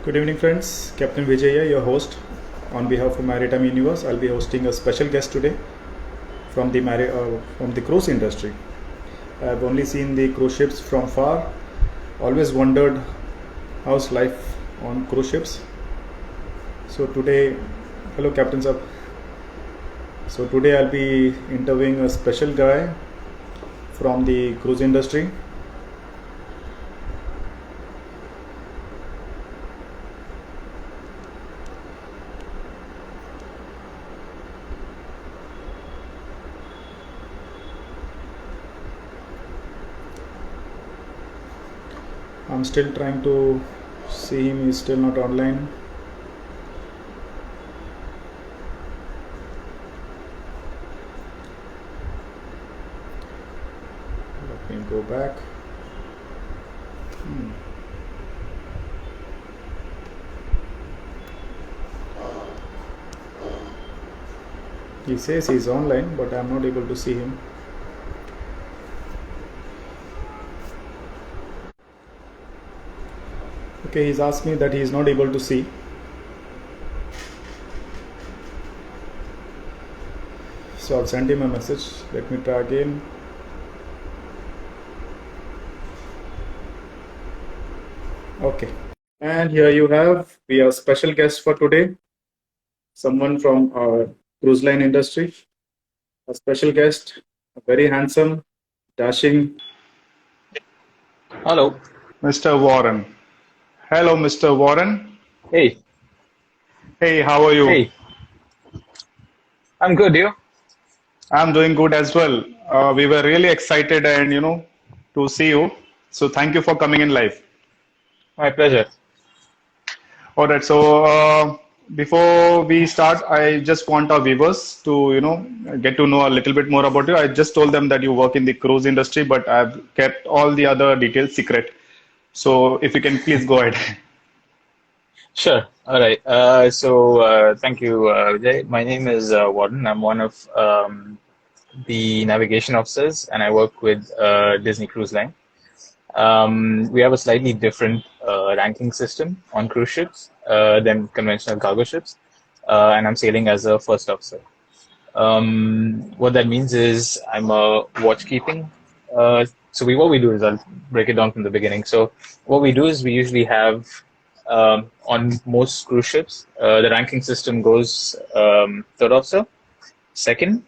Good evening, friends. Captain Vijay here, your host. On behalf of Maritime Universe, I'll be hosting a special guest today from the cruise industry. I've only seen the cruise ships from far. Always wondered how's life on cruise ships. So today, hello, Captain Sir. So today I'll be interviewing a special guy from the cruise industry. I'm still trying to see him, he's still not online. Let me go back. He says he's online, but I'm not able to see him. Okay, he's asked me that he is not able to see. So I'll send him a message. Let me try again. Okay. And here you have, we have special guest for today. Someone from our cruise line industry. A special guest, a very handsome, dashing Hello. Mr. Warren. Hello, Mr. Warren. Hey. Hey, how are you? Hey. I'm good, you? I'm doing good as well. We were really excited and to see you. So thank you for coming in live. My pleasure. All right. So before we start, I just want our viewers to get to know a little bit more about you. I just told them that you work in the cruise industry, but I've kept all the other details secret. So if you can please go ahead. Sure. All right. Thank you, Vijay. My name is Warren. I'm one of the navigation officers, and I work with Disney Cruise Line. We have a slightly different ranking system on cruise ships than conventional cargo ships, and I'm sailing as a first officer. What that means is I'm a watchkeeping. What we do is I'll break it down from the beginning. So what we do is we usually have on most cruise ships, the ranking system goes third officer, second,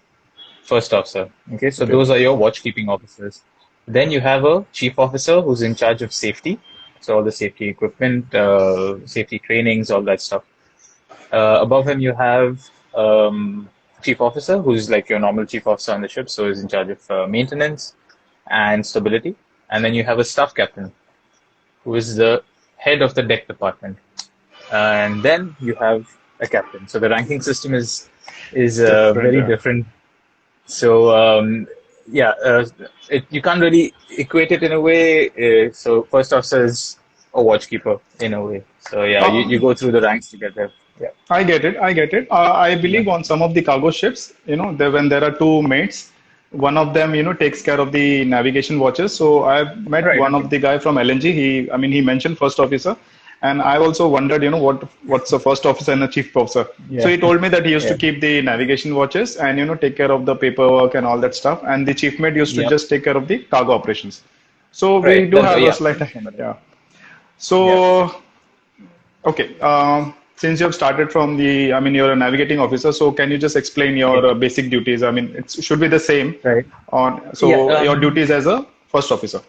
first officer. Okay, so those are your watchkeeping officers. Then you have a chief officer who's in charge of safety. So all the safety equipment, safety trainings, all that stuff. Above him you have chief officer who's like your normal chief officer on the ship. So he's in charge of maintenance and stability. And then you have a staff captain who is the head of the deck department. And then you have a captain. So the ranking system is very different. So you can't really equate it in a way. So first officer is a watchkeeper in a way. So you go through the ranks to get there. Yeah, I get it. I believe on some of the cargo ships, when there are two mates, one of them, takes care of the navigation watches. So I've met one of the guy from LNG. He mentioned first officer. And I also wondered, what's the first officer and the chief officer. Yeah. So he told me that he used to keep the navigation watches and, take care of the paperwork and all that stuff. And the chief mate used to just take care of the cargo operations. So we do have a slight, So, okay. Since you have started from you're a navigating officer. So can you just explain your basic duties? It should be the same. Right. Your duties as a first officer.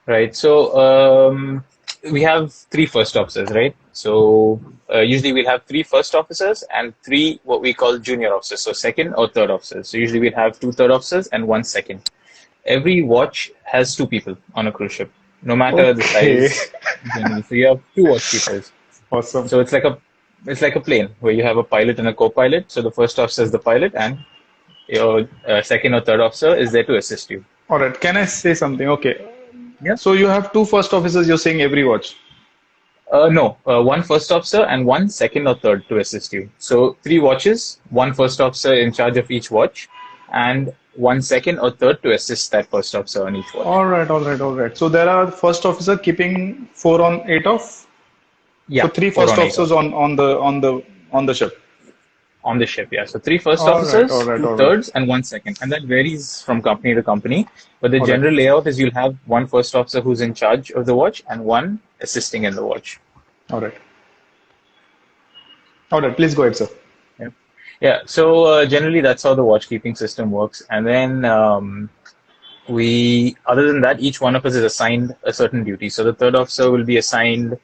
Right. So, we have three first officers, right? So usually we'll have three first officers and three what we call junior officers, so second or third officers. So usually we'll have two third officers and one second. Every watch has two people on a cruise ship, no matter the size. Generally. So you have two watchkeepers. Awesome. So it's like a plane where you have a pilot and a co-pilot. So the first officer is the pilot, and your second or third officer is there to assist you. All right. Can I say something? Okay. Yeah. So you have two first officers, you're saying every watch? No, one first officer and one second or third to assist you. So three watches, one first officer in charge of each watch, and one second or third to assist that first officer on each watch. All right. So there are first officer keeping 4 on 8 off? Yeah, So three four first on eight officers on the ship. on the ship. Yeah, so three first All right, all officers, right, two all right, thirds, and one second, and that varies from company to company. But the all right, general layout is you'll have one first officer who's in charge of the watch and one assisting in the watch. all right, all right. Please go ahead, sir. Yeah. Yeah. So generally, that's how the watchkeeping system works. And then other than that, each one of us is assigned a certain duty. So the third officer will be assigned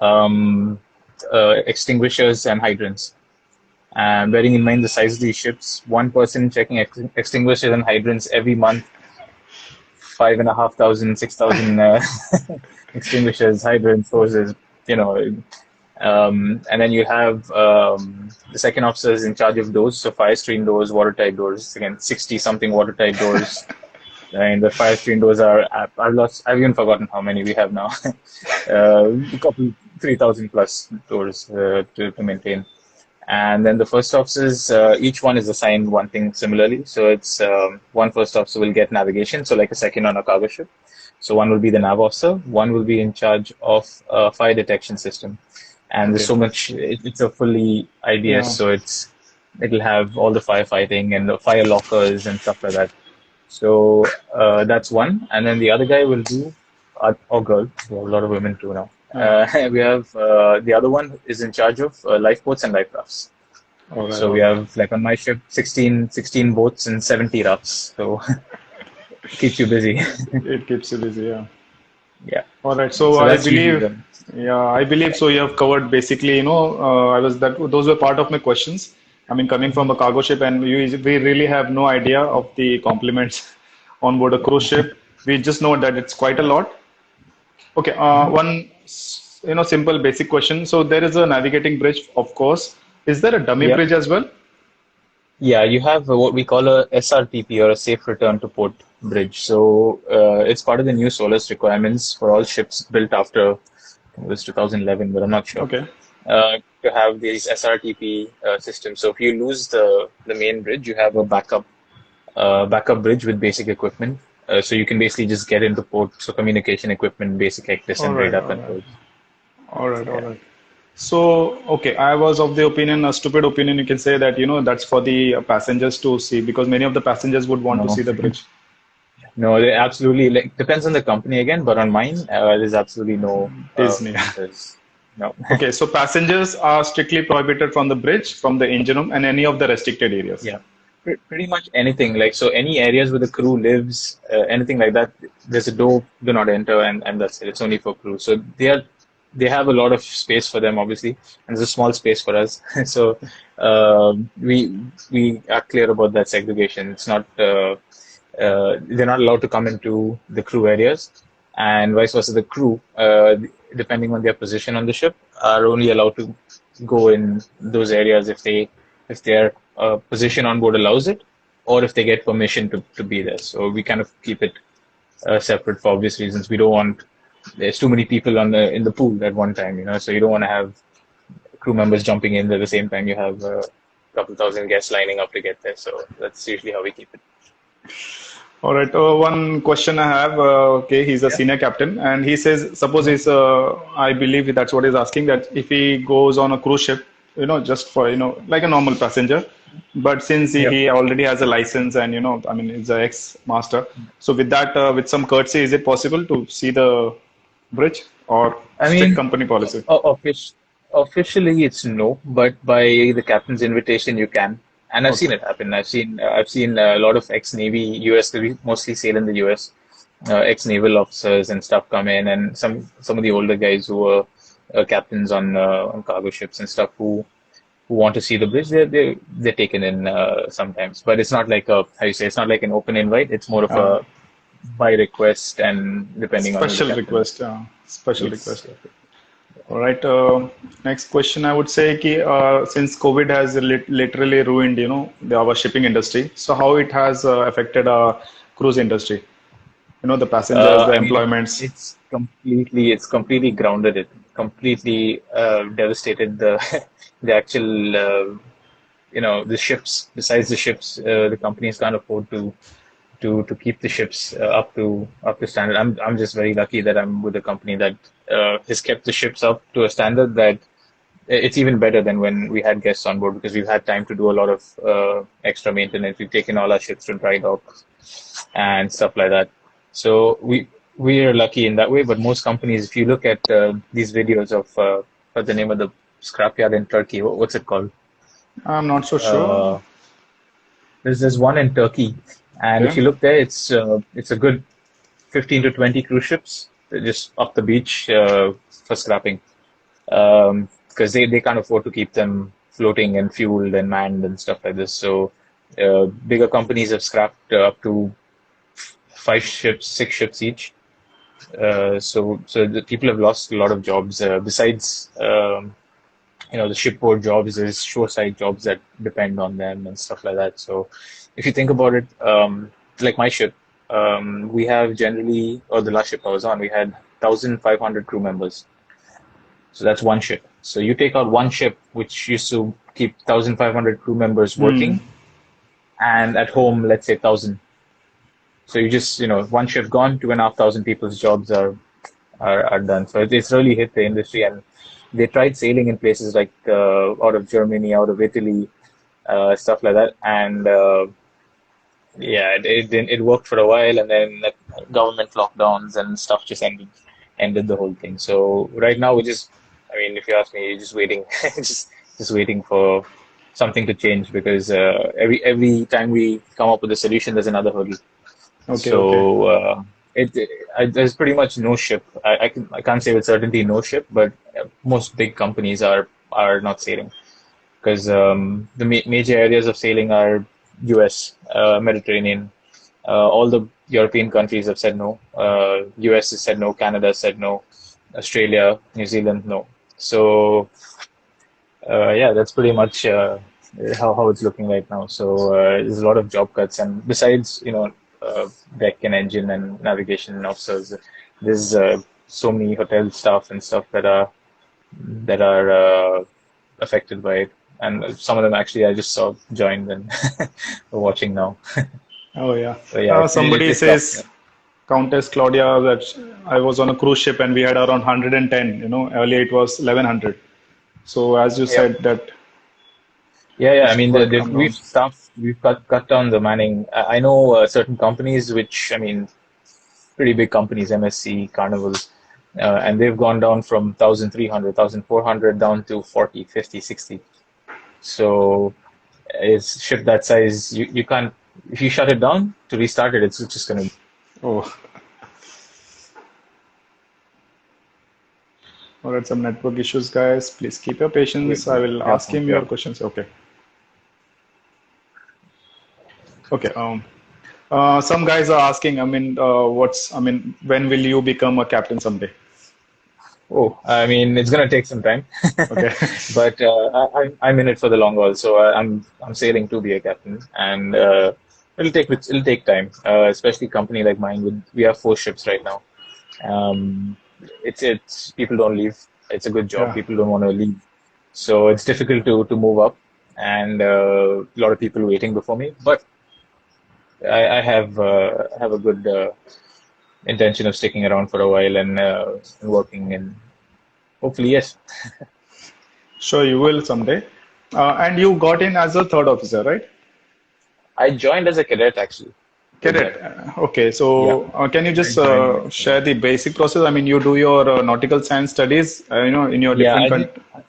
um, extinguishers and hydrants. And bearing in mind the size of these ships, one person checking extinguishers and hydrants every month, 5,500, 6,000 extinguishers, hydrants, hoses, you know, and then you have the second officer is in charge of doors, so fire screen doors, watertight doors. Again, 60 something watertight doors, and the fire screen doors are I've even forgotten how many we have now. A couple 3,000 plus doors to maintain. And then the first officers, each one is assigned one thing similarly. So it's one first officer will get navigation, so like a second on a cargo ship. So one will be the nav officer, one will be in charge of fire detection system. And there's Okay. so much, it's a fully IDS, Yeah. so it'll have all the firefighting and the fire lockers and stuff like that. So that's one. And then the other guy will do, or girl, we have a lot of women too now. We have the other one is in charge of lifeboats and life rafts. All right, So all we right. have, like on my ship, 16 boats and 70 rafts. So keeps you busy. It keeps you busy. Yeah. Yeah. All right. So So I that's usually believe, yeah, I believe so. You have covered basically, I was that those were part of my questions. I mean, coming from a cargo ship, and we really have no idea of the complements on board a cruise ship. We just know that it's quite a lot. Okay. One, simple basic question. So there is a navigating bridge, of course. Is there a dummy Yeah. bridge as well? Yeah, you have what we call a SRTP, or a safe return to port bridge. So it's part of the new SOLAS requirements for all ships built after, I think it was 2011, but I'm not sure, Okay. to have these SRTP systems. So if you lose the main bridge, you have a backup bridge with basic equipment. So you can basically just get into port. So communication equipment, basic ECDIS All and right. radar All right. controls. All right. All Yeah. right. So, okay, I was of the opinion, a stupid opinion, you can say that, that's for the passengers to see because many of the passengers would want to No, see the bridge. no, they absolutely, like, depends on the company again, but on mine, there's absolutely no, Disney. there's no. Okay, so passengers are strictly prohibited from the bridge, from the engine room, and any of the restricted areas. Yeah, pretty much anything. Like, so any areas where the crew lives, anything like that, there's a door, do not enter, and that's it. It's only for crew. So they have a lot of space for them, obviously, and there's a small space for us. So we are clear about that segregation. It's not they're not allowed to come into the crew areas, and vice versa. The crew, depending on their position on the ship, are only allowed to go in those areas if their position on board allows it, or if they get permission to be there. So we kind of keep it separate for obvious reasons. We don't want there's too many people in the pool at one time, so you don't want to have crew members jumping in at the same time. You have a couple thousand guests lining up to get there. So that's usually how we keep it. All right. One question I have. Okay, he's a Yeah. senior captain, and he says, suppose he's, I believe that's what he's asking, that if he goes on a cruise ship, just for, like a normal passenger, but since he, Yeah. he already has a license and, I mean, he's an ex-master. So with that, with some courtesy, is it possible to see the bridge or I strict mean, company policy? officially it's no, but by the captain's invitation you can. And I've Okay. seen it happen. I've seen a lot of ex-Navy US. We mostly sail in the US. Ex-naval officers and stuff come in, and some of the older guys who were captains on cargo ships and stuff who want to see the bridge. They're taken in sometimes, but it's not like how you say, it's not like an open invite. It's more of Uh, a by request, and depending on who the Special captain is. request. Special Yes. request. All right. Next question, I would say, since COVID has literally ruined, our shipping industry. So how it has affected our cruise industry? The passengers, the I mean, employments. it's completely grounded it, completely devastated the the actual the ships. Besides the ships, the companies can't afford to keep the ships up to standard. I'm just very lucky that I'm with a company that has kept the ships up to a standard that it's even better than when we had guests on board, because we've had time to do a lot of extra maintenance. We've taken all our ships to dry dock and stuff like that. So we are lucky in that way. But most companies, if you look at these videos of what's the name of the scrapyard in Turkey? What's it called? I'm not so sure. Uh, there's one in Turkey, and if Okay. you look there, it's a good 15 to 20 cruise ships just off the beach for scrapping, because they can't afford to keep them floating and fueled and manned and stuff like this. So bigger companies have scrapped up to 5 ships, 6 ships each. So the people have lost a lot of jobs. Besides, the shipboard jobs, there's shoreside jobs that depend on them and stuff like that. So if you think about it, like my ship, we have generally, or the last ship I was on, we had 1,500 crew members. So that's one ship. So you take out one ship, which used to keep 1,500 crew members Hmm. working, and at home, let's say 1,000. So you just, one ship gone, 2,500 people's jobs are done. So it's really hit the industry, and they tried sailing in places like out of Germany, out of Italy, stuff like that, and yeah, it worked for a while, and then the government lockdowns and stuff just ended the whole thing. So right now I mean, if you ask me, just waiting, just waiting for something to change, because every time we come up with a solution, there's another hurdle. Okay, okay. So there's pretty much no ship. I can't say with certainty no ship, but most big companies are not sailing, because the major areas of sailing are U.S., Mediterranean. All the European countries have said no. U.S. has said no. Canada has said no. Australia, New Zealand, no. So yeah, that's pretty much how it's looking right now. So there's a lot of job cuts, and besides, deck and engine and navigation officers, there's so many hotel staff and stuff that are affected by it. And some of them actually I just saw joined and are watching now. Oh yeah. So yeah, Somebody it's tough. Yeah. says, Countess Claudia, that I was on a cruise ship and we had around 110. Earlier it was 1100. So as you Yep. said, that Yeah. it I should mean, quite come down. we've cut down the manning. I know certain companies, which I mean, pretty big companies, MSC, Carnival, and they've gone down from 1,300, 1,400 down to 40, 50, 60. So it's ship that size, you can't, if you shut it down to restart it, it's just gonna. Oh, all right. Some network issues, guys. Please keep your patience. I will Yeah, ask him yeah. your questions. Okay. Okay. Some guys are asking, when will you become a captain someday? Oh, I mean, it's gonna take some time, Okay. but I'm in it for the long haul. So I'm sailing to be a captain, and it'll take time. Especially company like mine, we have 4 ships right now. Um, it's people don't leave. It's a good job. Yeah. People don't want to leave, so it's difficult to move up, and a lot of people waiting before me. But I have a good intention of sticking around for a while and working, and hopefully yes. Sure, you will someday. And you got in as a third officer, right? I joined as a cadet actually with Cadet. them. Okay, Yeah, so can you I just joined as a share cadet. the basic process? I mean, you do your nautical science studies, in your Yeah, different I did.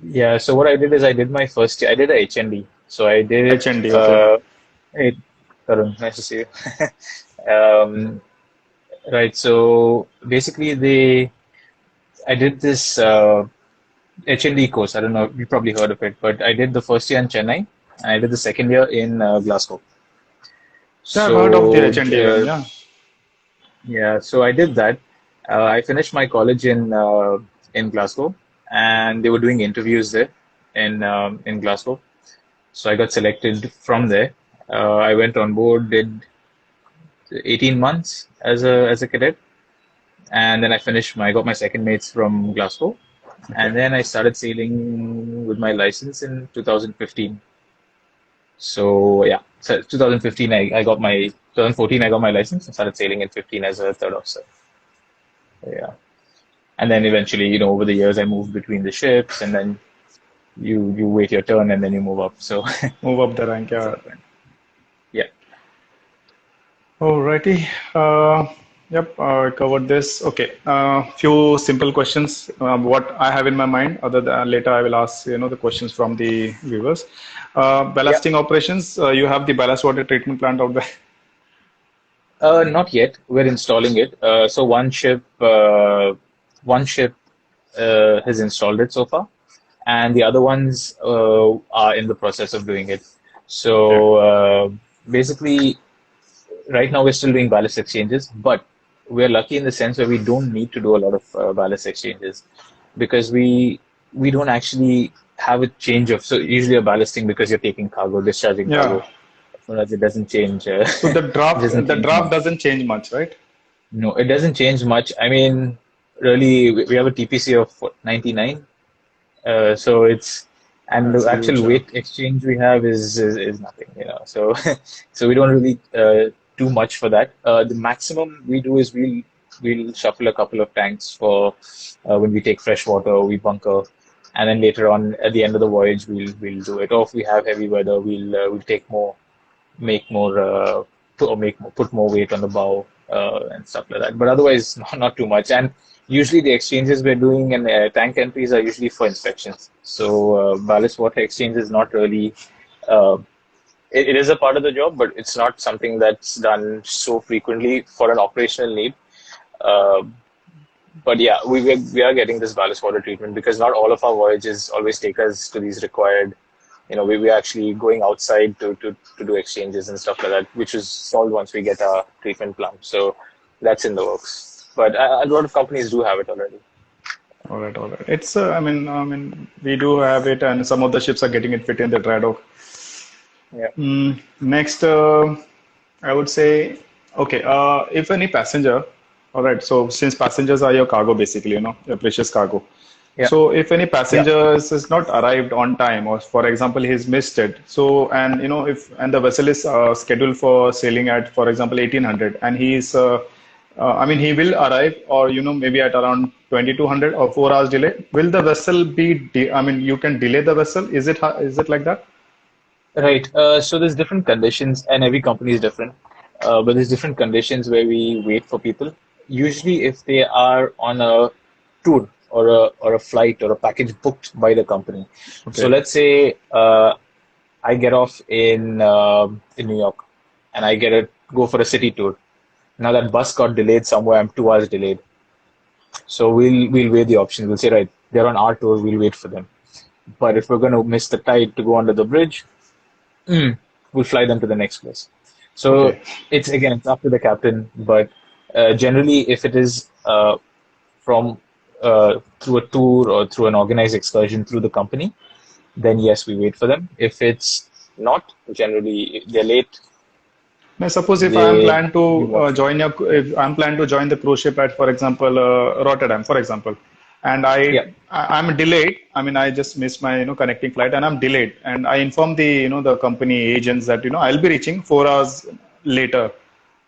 Yeah, so what I did is I did my first year. I did a HND. So I did it. HND. Okay. Hey, Tarun, nice to see you. Um, right. So basically, I did this HND course. I don't know. You probably heard of it, but I did the first year in Chennai, and I did the second year in Glasgow. Yeah, I've heard of the So HND one. Yeah. yeah, so I did that. I finished my college in Glasgow, and they were doing interviews there in Glasgow. So I got selected from there. I went on board, did 18 months as a cadet, and then I got my second mates from Glasgow, Okay. and then I started sailing with my license in 2015. So yeah, So 2015, I got my 2014, I got my license and started sailing in 15 as a third officer. Yeah. And then eventually, over the years, I moved between the ships, and then you wait your turn, and then you move up. So Move up the rank, that's yeah. how it went. Yeah. Alrighty. Yep, I covered this. Okay. Few simple questions. What I have in my mind. Other than later, I will ask the questions from the viewers. Yeah. Ballasting operations. You have the ballast water treatment plant out there. Not yet. We're installing it. So one ship has installed it so far, and the other ones are in the process of doing it. Okay. So basically, right now we're still doing ballast exchanges, but we're lucky in the sense where we don't need to do a lot of ballast exchanges because we don't actually have a change of. So usually you're ballasting because you're taking cargo, discharging Yeah. cargo. So that it doesn't change. So the It doesn't draft, the change draft much. doesn't change much, right? No, it doesn't change much. I mean, really, we have a TPC of what, 99. So it's and That's the huge. actual weight exchange we have is nothing. So so we don't really do much for that. The maximum we do is we'll shuffle a couple of tanks for when we take fresh water, we bunker, and then later on at the end of the voyage we'll do it. Or if we have heavy weather, we'll take more, make more, put more weight on the bow and stuff like that. But otherwise, not too much. And usually the exchanges we're doing and tank entries are usually for inspections. So ballast water exchange is not really. Uh, it is a part of the job, but it's not something that's done so frequently for an operational need. Uh, but yeah, we are getting this ballast water treatment because not all of our voyages always take us to these required. We're actually going outside to do exchanges and stuff like that, which is solved once we get our treatment plant. So that's in the works. But a lot of companies do have it already. All right, all right. It's, we do have it, and some of the ships are getting it fit in the dry dock. Yeah. Next, I would say, okay, if any passenger, all right, so since passengers are your cargo, basically, your precious cargo. Yeah. So if any Yeah. passengers is not arrived on time, or for example, he's missed it. So, and if and the vessel is scheduled for sailing at, for example, 1800, and he will arrive, or maybe at around 2200 or 4 hours delay. Will the vessel you can delay the vessel? Is it like that? Right. So there's different conditions, and every company is different. But there's different conditions where we wait for people. Usually, if they are on a tour or a flight or a package booked by the company. So Okay. let's say I get off in New York, and I get a go for a city tour. Now that bus got delayed somewhere. I'm 2 hours delayed. So we'll weigh the options. We'll say, right, they're on our tour. We'll wait for them. But if we're going to miss the tide to go under the bridge, we'll fly them to the next place. So Okay. it's up to the captain. But generally, if it is from through a tour or through an organized excursion through the company, then yes, we wait for them. If it's not, generally if they're late. Now, suppose if I am They planned we to watch. if I'm planned to join the cruise ship at, for example, Rotterdam, for example, and Yeah, I'm delayed. I mean, I just missed my connecting flight, and I'm delayed, and I inform the the company agents that I'll be reaching 4 hours later.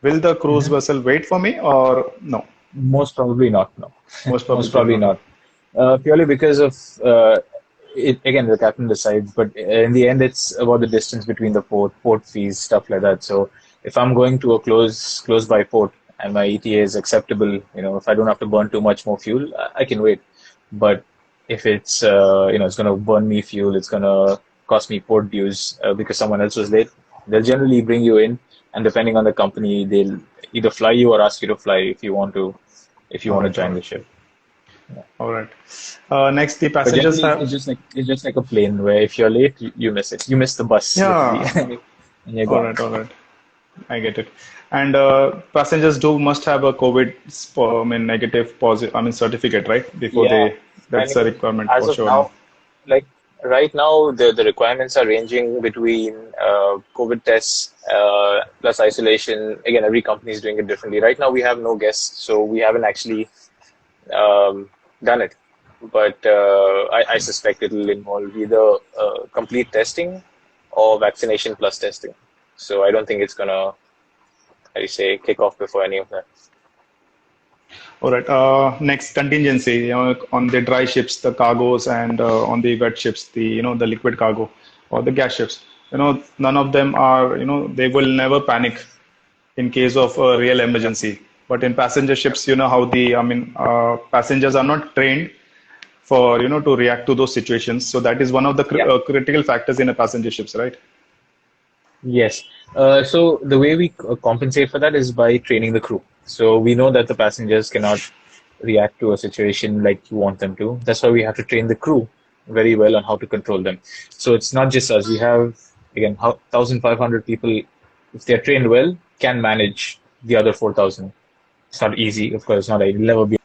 Will the cruise hmm vessel wait for me or no? most probably not. No, Most most probably probably not. not. Purely because of it. Again, the captain decides, but in the end, it's about the distance between the port fees, stuff like that. So if I'm going to a close by port and my ETA is acceptable, if I don't have to burn too much more fuel, I can wait. But if it's it's going to burn me fuel, it's going to cost me port dues because someone else was late. They'll generally bring you in, and depending on the company, they'll either fly you or ask you to fly if you All want to right, all join the right, ship. Yeah. all right. Next, the But passengers generally, it's have. it's just like a plane where if you're late, you miss it. You miss the bus literally, Yeah. and you're All gone. right, all right. I get it. And passengers do must have a COVID, negative positive, certificate, right? Before Yeah, they, I that's a mean, requirement as for of sure now. now, like right now, the requirements are ranging between COVID tests plus isolation. Again, every company is doing it differently. Right now, we have no guests, so we haven't actually done it. But I suspect it will involve either complete testing or vaccination plus testing. So I don't think it's gonna, how do you say, kick off before any of that. All right. Next contingency, on the dry ships, the cargoes, and on the wet ships, the liquid cargo or the gas ships. None of them are, they will never panic in case of a real Yeah. emergency. But in passenger ships, how passengers are not trained for, to react to those situations. So that is one of the Yeah. critical factors in a passenger ships, right? Yes. So the way we compensate for that is by training the crew. So we know that the passengers cannot react to a situation like you want them to. That's why we have to train the crew very well on how to control them. So it's not just us. We have, again, 1,500 people, if they're trained well, can manage the other 4,000. It's not easy, of course, it's not. It'll never be.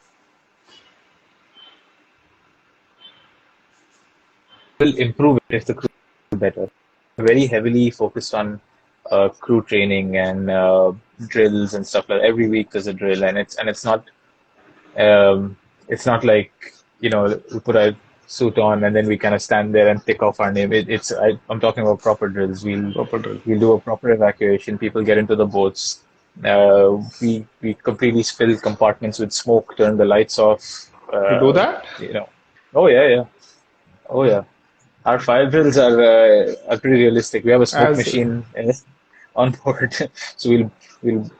Will improve it if the crew is better. Very heavily focused on crew training and drills and stuff like that. Every week there's a drill, and um, it's not like we put a suit on and then we kind of stand there and tick off our name. I'm talking about proper drills. Proper drill. We'll do a proper evacuation. People get into the boats. We completely fill compartments with smoke, turn the lights off. You do that? You know. Oh yeah, yeah. Oh yeah. Our fire drills are pretty realistic. We have a smoke As machine on board, so we'll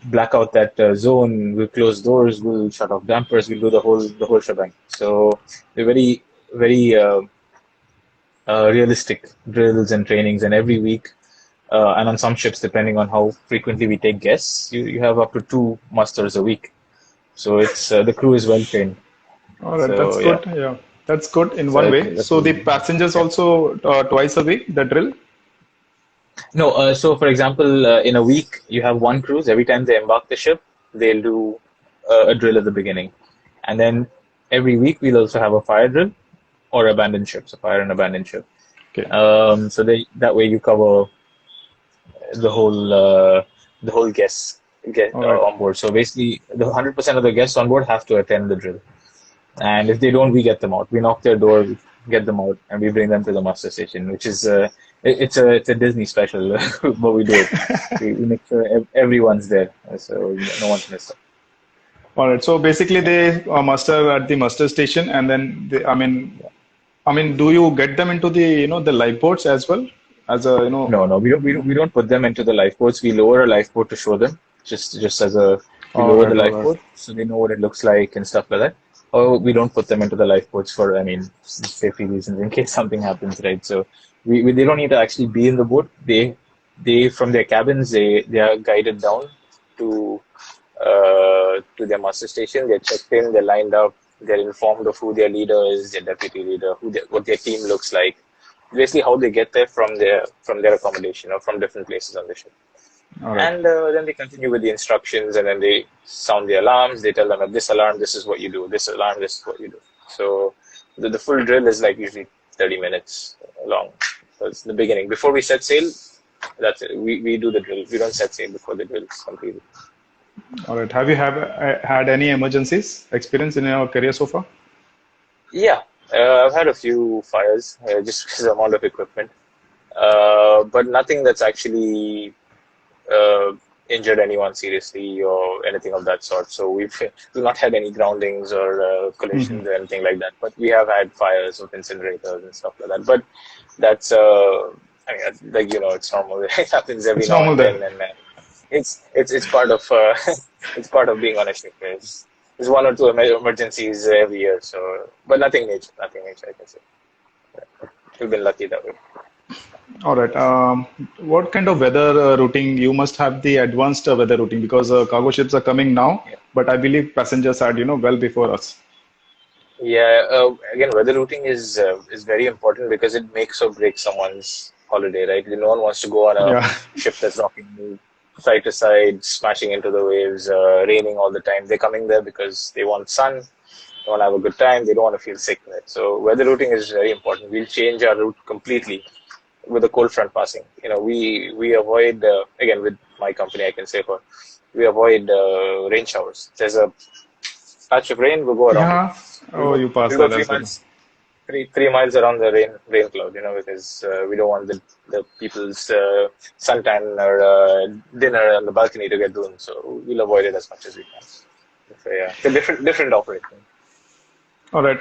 black out that zone. We'll close doors. We'll shut off dampers. We'll do the whole shebang. So they're very realistic drills and trainings, and every week. And on some ships, depending on how frequently we take guests, you have up to 2 musters a week. So it's the crew is well trained. All right, that's So yeah, good. Yeah, that's good in so one way. that's So the passengers yeah. also twice a week, the drill. No, so for example, in a week, you have one cruise. Every time they embark the ship, they'll do a drill at the beginning. And then every week, we'll also have a fire drill or abandoned ships, a fire and abandoned ship. Okay. So that way you cover the whole guests get All right. on board. So basically, the 100% of the guests on board have to attend the drill. And if they don't, we get them out. We knock their door, we get them out, and we bring them to the muster station, which is it's a Disney special, but we do it. We make sure everyone's there, so no one's missed out. All right. So basically, they muster at the muster station, and then do you get them into the the lifeboats as well as a No, we don't put them into the lifeboats. We lower a lifeboat to show them, just as a we All lower the right. All right. lifeboat so they know what it looks like and stuff like that. Or we don't put them into the lifeboats for, I mean, safety reasons in case something happens, right? So they don't need to actually be in the boat. They from their cabins they are guided down to their muster station. They're checked in, they're lined up, they're informed of who their leader is, their deputy leader, what their team looks like, basically how they get there from their accommodation or from different places on the ship. All right. And then they continue with the instructions, and then they sound the alarms. They tell them at this alarm, this is what you do. This alarm, this is what you do. So the full drill is like usually 30 minutes long. So it's the beginning. Before we set sail, that's it. We do the drill. We don't set sail before the drill is completed. All right. Have you had any emergencies experience in your career so far? Yeah, I've had a few fires just because of the amount of equipment, but nothing that's actually injured anyone seriously or anything of that sort. So we've not had any groundings or Hmm. collisions or anything like that. But we have had fires of incinerators and stuff like that. But that's I mean, like it's normal. It happens every It's now normal and then, there. and it's part of it's part of being on a ship. There's one or two emergencies every year. So, but nothing major. Nothing major, I can say. We've been lucky that way. All right. What kind of weather routing? You must have the advanced weather routing because cargo ships are coming now, Yeah. but I believe passengers had, well before us. Yeah, again, weather routing is very important because it makes or breaks someone's holiday, right? No one wants to go on a Yeah. ship that's rocking side to side, smashing into the waves, raining all the time. They're coming there because they want sun, they want to have a good time, they don't want to feel sick, right? So weather routing is very important. We'll change our route completely with a cold front passing. We avoid again with my company, I can say for we avoid rain showers. There's a patch of rain, we'll go around it. Yeah. We'll Oh, go, you passed we'll go that three as well. months. three miles around the rain cloud, because we don't want the people's suntan or dinner on the balcony to get ruined. So we'll avoid it as much as we can. So yeah, it's a different operation. All right.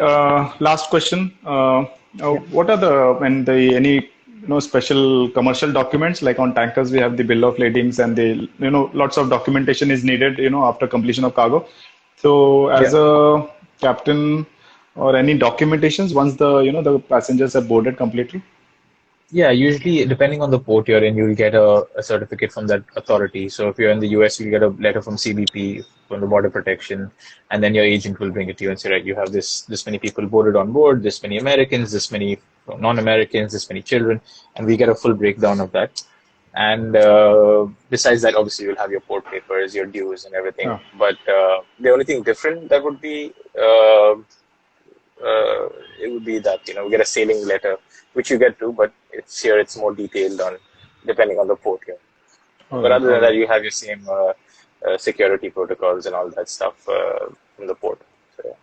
Last question. Yeah. What are the any special commercial documents like on tankers we have the bill of ladings and the lots of documentation is needed after completion of cargo. So Yeah. as a captain or any documentations once the passengers have boarded completely. Yeah, usually depending on the port you're in, you'll get a certificate from that authority. So if you're in the US, you'll get a letter from CBP, from the Border Protection, and then your agent will bring it to you and say, right, you have this many people boarded on board, this many Americans, this many non-Americans, this many children, and we get a full breakdown of that. And besides that, obviously, you'll have your port papers, your dues, and everything. Yeah. But the only thing different that would be it would be that we get a sailing letter, which you get too, but it's more detailed on depending on the port here. All But right. other All than that, right. you have your same security protocols and all that stuff from the port. So, yeah.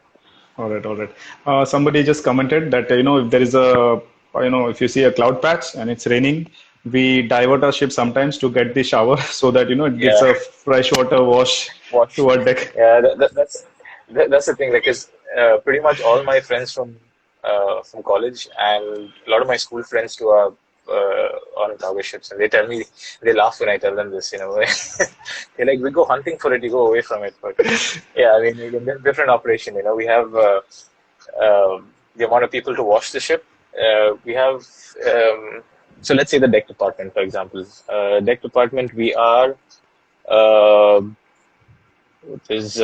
All right, all right. Somebody just commented that if there is if you see a cloud patch and it's raining, we divert our ship sometimes to get the shower so that it gives Yeah, a fresh water wash watch. to our deck. Yeah, that's the thing. Like, 'cause pretty much all my friends from college and a lot of my school friends too are on cargo ships, and they laugh when I tell them this. They're like, "We go hunting for it, you go away from it." But yeah, I mean, different operation. We have the amount of people to wash the ship. We have so let's say the deck department, for example. Deck department, we are. Uh, there's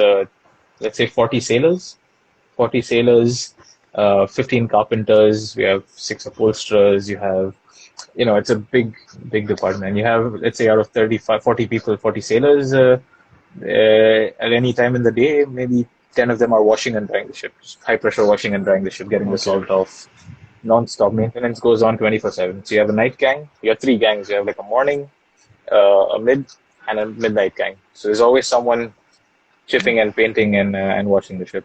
let's say 40 sailors, 40 sailors, 15 carpenters. We have 6 upholsterers. You have, it's a big department. You have, let's say, out of 35, 40 people, 40 sailors. At any time in the day, maybe 10 of them are washing and drying the ship, just high pressure washing and drying the ship, getting the Okay. salt off. Non-stop maintenance goes on 24/7. So you have a night gang. You have 3 gangs. You have like a morning, a mid, and a midnight gang. So there's always someone chipping and painting and washing the ship.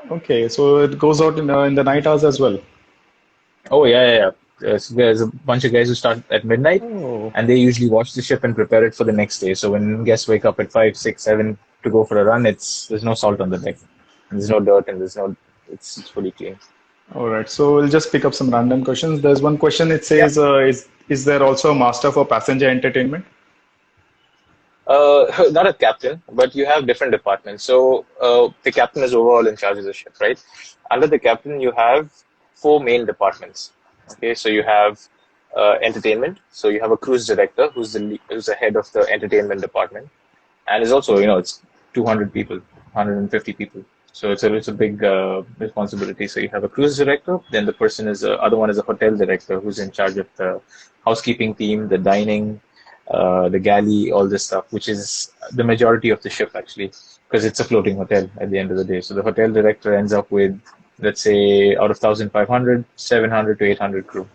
Okay. So it goes out in the night hours as well. Oh yeah. There's a bunch of guys who start at midnight, Oh. and they usually wash the ship and prepare it for the next day. So when guests wake up at 5, 6, 7 to go for a run, there's no salt on the deck, and there's no dirt, and it's fully clean. All right. So we'll just pick up some random questions. There's one question. It Yeah. says, is there also a master for passenger entertainment? Not a captain, but you have different departments. So the captain is overall in charge of the ship, right? Under the captain, you have 4 main departments. Okay, so you have entertainment. So you have a cruise director who's the head of the entertainment department, and is also it's 200 people, 150 people. So it's a big responsibility. So you have a cruise director, then the person is other one is a hotel director who's in charge of the housekeeping team, the dining, the galley, all this stuff, which is the majority of the ship actually, because it's a floating hotel at the end of the day. So the hotel director ends up with, let's say, out of 1,500, 700 to 800 crew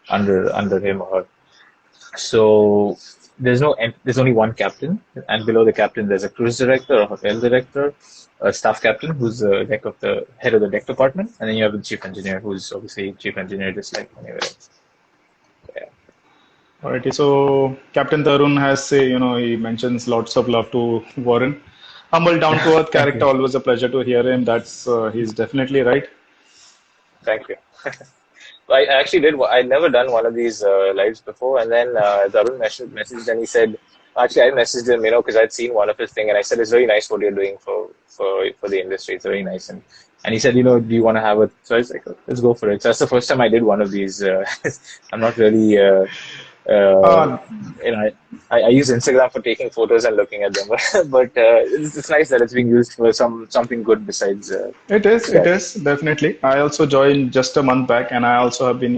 under him or her. So there's only one captain, and below the captain there's a cruise director, a hotel director, a staff captain who's the head of the deck department, and then you have the chief engineer who's obviously chief engineer just like anywhere else. Yeah. Alrighty, so Captain Tarun has he mentions lots of love to Warren. Humble, down to earth Thank character, you. always a pleasure to hear him. That's he's definitely right. Thank you. I actually did. I'd never done one of these lives before, and then Tarun messaged and he said, actually, I messaged him, because I'd seen one of his thing, and I said, it's very nice what you're doing for the industry. It's very nice, and he said, do you want to have it? So I was like, let's go for it. So that's the first time I did one of these. I'm not really. Uh, Uh, I use Instagram for taking photos and looking at them, but it's nice that it's being used for something good besides it that. is definitely. I also joined just a month back, and I also have been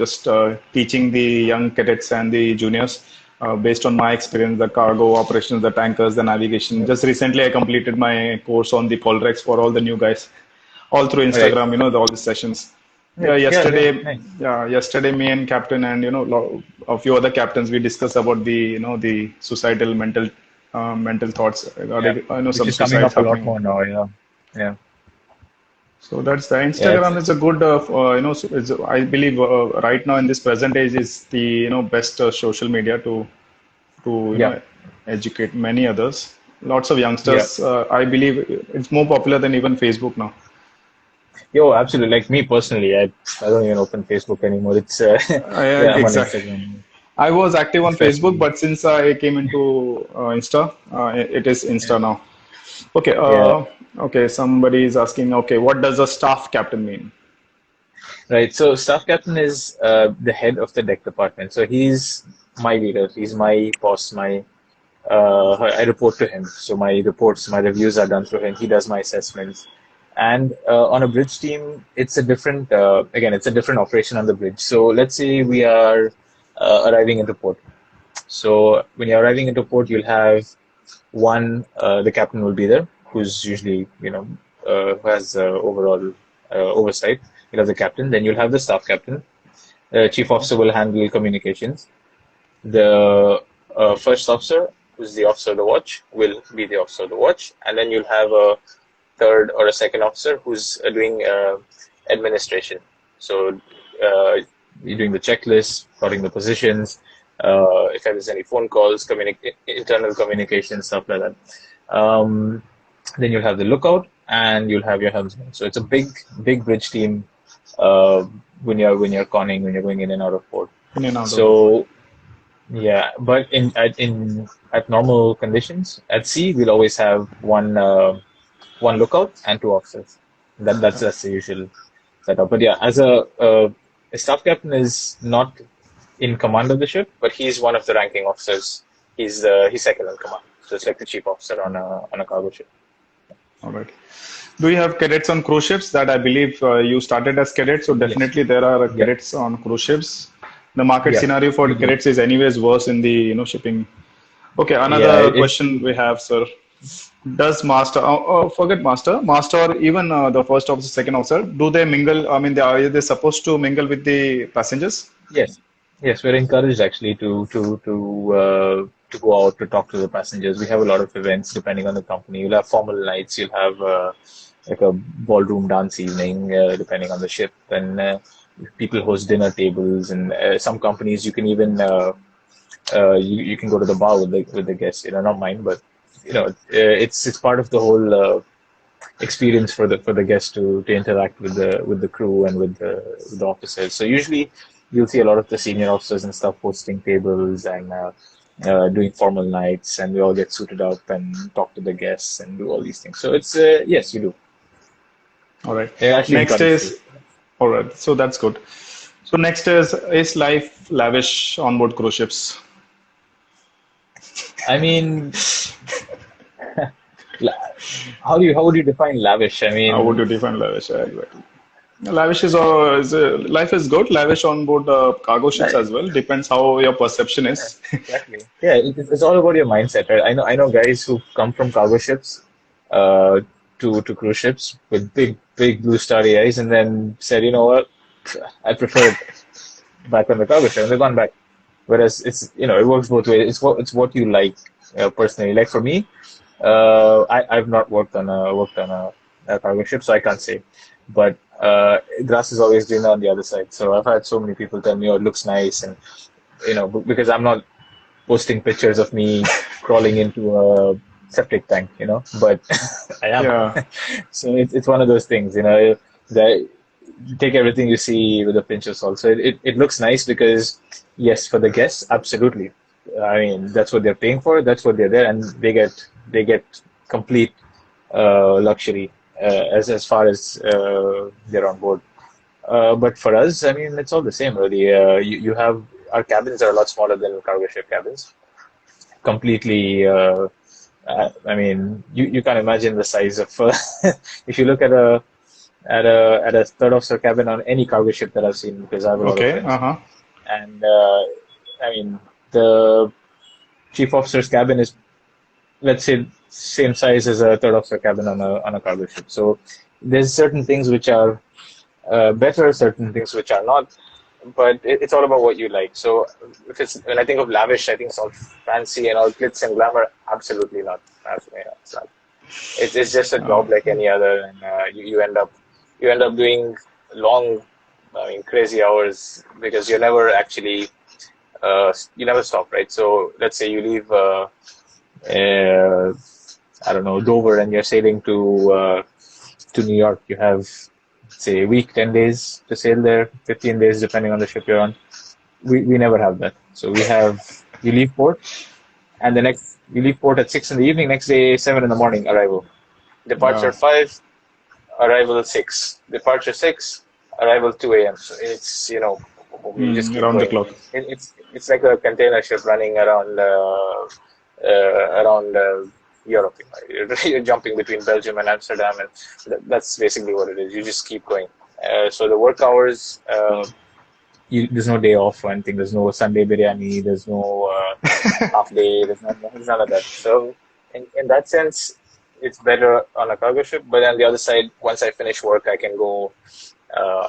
just teaching the young cadets and the juniors. Based on my experience, the cargo operations, the tankers, the navigation. Just recently, I completed my course on the Polrex for all the new guys, all through Right. Instagram. All the sessions. Yeah, Right. Yeah. yesterday, Nice. yesterday, me and captain and a few other captains, we discussed about the suicidal mental thoughts Yeah. regarding Which some is coming suicides up a lot happening. more now. Yeah. Yeah. So that's the Yeah, Instagram is a good, so I believe right now in this present age is the best social media to yeah, educate many others. Lots of yeah. youngsters, I believe it's more popular than even Facebook now. Yo, absolutely. Like me personally, I don't even open Facebook anymore. It's yeah, I'm on Exactly. Instagram, I was active on Facebook, especially. but since I came into Insta, it is Yeah. Insta now. Okay. Yeah. Okay. Somebody is asking. Okay, what does a staff captain mean? Right. So staff captain is the head of the deck department. So he's my leader. He's my boss. I report to him. So my reports, my reviews are done through him. He does my assessments. And on a bridge team, it's a different, again, it's a different operation on the bridge. So let's say we are arriving into port. So when you're arriving into port, you'll have one, the captain will be there, who's usually, who has overall oversight. You'll have the captain. Then you'll have the staff captain. Chief officer will handle communications. The first officer, who's the officer of the watch, will be the officer of the watch, and then you'll have a third or a second officer who's doing administration. So you're doing the checklist, plotting the positions, if there's any phone calls, internal communication, stuff like that. Um, then you'll have the lookout, and you'll have your helmsman. So it's a big bridge team uh, when you're conning, when you're going in and out of port. In and out of the port. So yeah, but at normal conditions at sea, we'll always have one lookout and two officers. That's the usual setup. But yeah, as a staff captain is not in command of the ship, but he's one of the ranking officers. He's second in command, so it's like the chief officer on a cargo ship. All right. Do you have cadets on cruise ships? That I believe you started as cadets, so Yes. definitely there are Yeah. cadets on cruise ships. The market Yeah. scenario for We do. cadets is anyways worse in the shipping. Okay, Yeah. another question we have, sir. Does master, forget master or even the first officer, second officer, do they mingle? I mean, are they supposed to mingle with the passengers? Yes, yes, we're encouraged actually to go out to talk to the passengers. We have a lot of events depending on the company. You'll have formal nights. You'll have like a ballroom dance evening, depending on the ship, and people host dinner tables. And some companies you can even you can go to the bar with the guests. Not mine, but it's part of the whole experience for the guests to interact with the crew and with the officers. So usually you'll see a lot of the senior officers and stuff hosting tables and doing formal nights, and we all get suited up and talk to the guests and do all these things. So it's yes, you do. All right. They're actually Next encouraged to. is, all right. So that's good. So next is life lavish on board cruise ships? I mean, how would you define lavish? I How would mean, you define lavish? Exactly. Lavish life is good. Lavish on board cargo ships as well. Depends how your perception yeah, is. exactly. Yeah, it's all about your mindset, right? I know guys who come from cargo ships uh, to cruise ships with big blue starry eyes, and then said, you know what, I prefer it back on the cargo ship, and they've gone back. Whereas it works both ways. It's what you like personally. Like for me, I've not worked on a cargo ship, so I can't say. But grass is always greener on the other side. So I've had so many people tell me, "Oh, it looks nice," and because I'm not posting pictures of me crawling into a septic tank, but I am. Yeah. So it's one of those things, that you take everything you see with a pinch of salt. So it looks nice because, yes, for the guests, absolutely. I mean, that's what they're paying for. That's what they're there, and they get complete luxury as far as they're on board. But for us, I mean, it's all the same, really. You have our cabins are a lot smaller than cargo ship cabins. Completely. I mean, you can't imagine the size of. If you look at a third officer cabin on any cargo ship that I've seen, because I have a lot of Okay. friends, Uh-huh. and I mean, the chief officer's cabin is, let's say, same size as a third officer cabin on a cargo ship. So there's certain things which are better, certain things which are not, but it's all about what you like. So if it's when I think of lavish, I think it's all fancy and all glitz and glamour. Absolutely not. Absolutely not. It's not. It's just a Uh, job like any other, and you end up you end up doing long, crazy hours because you never stop, right? So let's say you leave, I don't know, Dover, and you're sailing to New York. You have, say, a week, 10 days to sail there, 15 days depending on the ship you're on. We never have that. So you leave port, and you leave port at 6 in the evening. Next day, 7 in the morning arrival. Departure Yeah. 5, arrival 6. Departure 6, arrival 2 a.m. So it's, you just keep Around the going. clock. It's like a container ship running around Europe. You're jumping between Belgium and Amsterdam, and that's basically what it is. You just keep going. So the work hours, there's no day off or anything. There's no Sunday biryani. There's no half day. There's none of that. So in that sense, it's better on a cargo ship. But on the other side, once I finish work, I can go.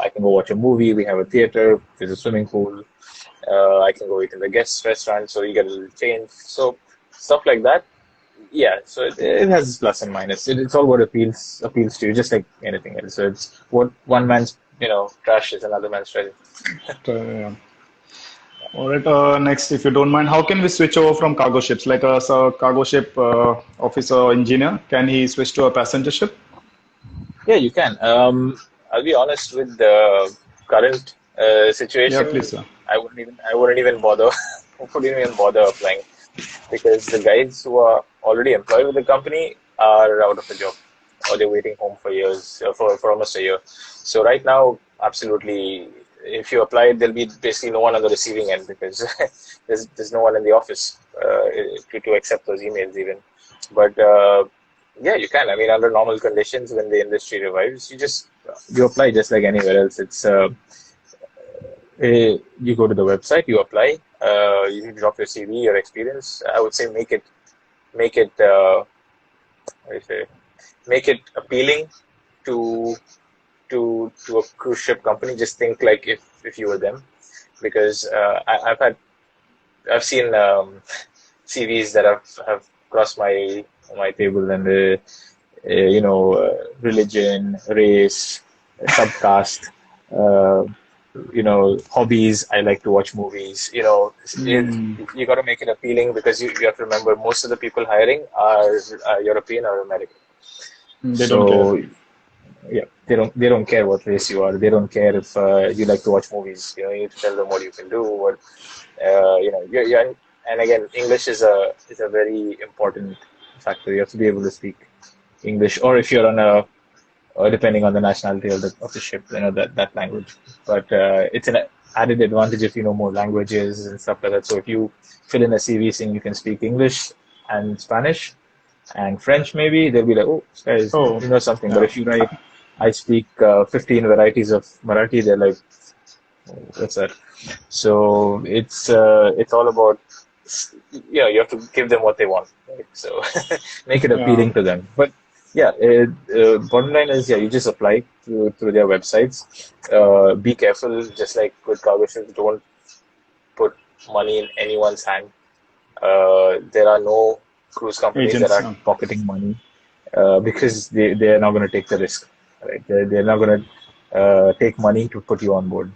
I can go watch a movie. We have a theater. There's a swimming pool. I can go eat in the guest restaurant, so you get a little change. So stuff like that. Yeah, so it has its plus and minus. It's all what appeals to you, just like anything else. So it's what one man's trash is another man's treasure. Yeah. All right. Next, if you don't mind, how can we switch over from cargo ships? Like a cargo ship officer engineer, can he switch to a passenger ship? Yeah, you can. I'll be honest with the current Yeah, situation. please, sir. I wouldn't even bother. I wouldn't even bother applying because the guys who are already employed with the company are out of a job or they're waiting home for years, for almost a year. So right now, absolutely, if you apply, there'll be basically no one on the receiving end because there's no one in the office to accept those emails even. But yeah, you can. I mean, under normal conditions, when the industry revives, you apply just like anywhere else. It's you go to the website, you apply, you drop your CV, your experience. I would say make it what do you say, make it appealing to to a cruise ship company. Just think like if you were them, because I've seen CVs that have crossed my table, and religion, race, subcaste, uh, hobbies. I like to watch movies. You got to make it appealing because you have to remember most of the people hiring are European or American. They don't care. So yeah, they don't care what race you are. They don't care if you like to watch movies. You need to tell them what you can do. What and again, English is a very important factor. You have to be able to speak English, or if you're on or depending on the nationality of the ship, that language. But it's an added advantage if you know more languages and stuff like that. So if you fill in a CV saying you can speak English and Spanish and French, maybe they'll be like, oh, this guy Oh, you know something. But yeah. if you write, I speak 15 varieties of Marathi, they're like, oh, what's that? So it's all about you have to give them what they want, right? So make it Yeah. appealing to them. But yeah, bottom line is you just apply through their websites. Be careful, just like with cargo ships, don't put money in anyone's hand. There are no cruise companies that Agents. are pocketing money because they're not going to take the risk, right? They're not going to take money to put you on board.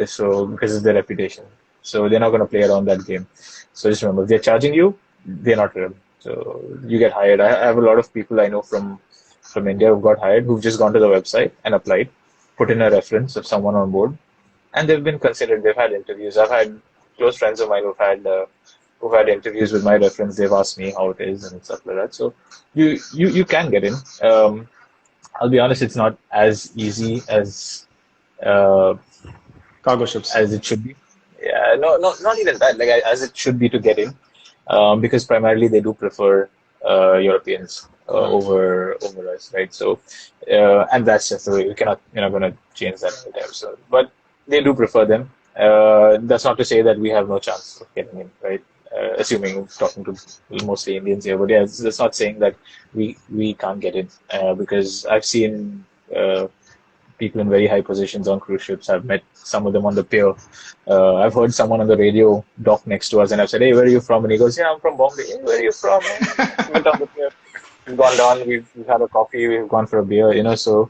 So because of their reputation, so they're not going to play around that game. So just remember, if they're charging you, they're not real. So you get hired. I have a lot of people I know from India who've got hired, who've just gone to the website and applied, put in a reference of someone on board, and they've been considered. They've had interviews. I've had close friends of mine who've had interviews with my reference. They've asked me how it is and stuff like that. So you can get in. I'll be honest, it's not as easy uh, Cargo ships. as it should be. Yeah, no, not even that. Like as it should be to get in, because primarily they do prefer Europeans over us, right? So, and that's just the way you're not going to change that anytime soon. But they do prefer them. That's not to say that we have no chance of getting in, right? Assuming talking to mostly Indians here, but yeah, that's not saying that we can't get in because I've seen. People in very high positions on cruise ships. I've met some of them on the pier. I've heard someone on the radio dock next to us, and I've said, "Hey, where are you from?" And he goes, "Yeah, I'm from Bombay." "Hey, where are you from?" Went on the pier. We've gone down. We've had a coffee. We've gone for a beer. So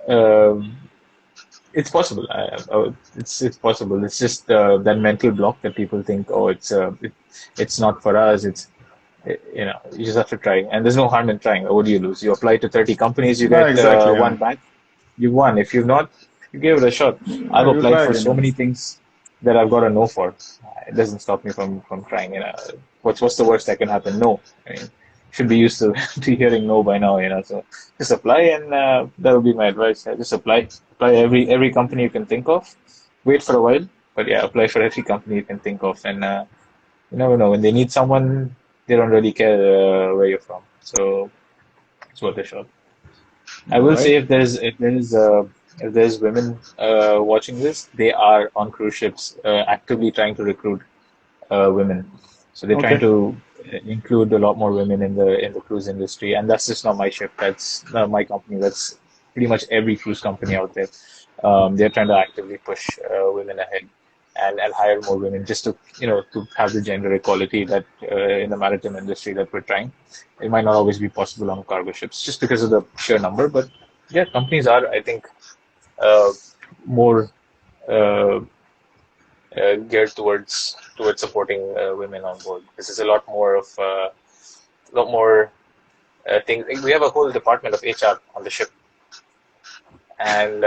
Um it's possible. It's possible. It's just that mental block that people think, oh, it's not for us. You just have to try, and there's no harm in trying. What do you lose? You apply to 30 companies, you Yeah, get exactly. one Yeah. back, you won. If you've not, you give it a shot. I've You applied try for again. so Yeah. many things that I've got a no for. It doesn't stop me from trying. What's the worst that can happen? No. I mean, should be used to to hearing no by now. So just apply, and that'll be my advice. Just apply every company you can think of. Wait for a while, but yeah, apply for every company you can think of, and you never know when they need someone. They don't really care where you're from, so it's worth a shot. I All will right. say if there's women watching this, they are on cruise ships actively trying to recruit women. So they're trying Okay. to include a lot more women in the cruise industry, and that's just not my ship. That's not my company. That's pretty much every cruise company out there. They're trying to actively push women ahead and hire more women just to to have the gender equality that in the maritime industry that we're trying. It might not always be possible on cargo ships just because of the sheer number, but yeah, companies are, I think, uh, more uh, geared towards supporting women on board. This is a lot more things. We have a whole department of HR on the ship, and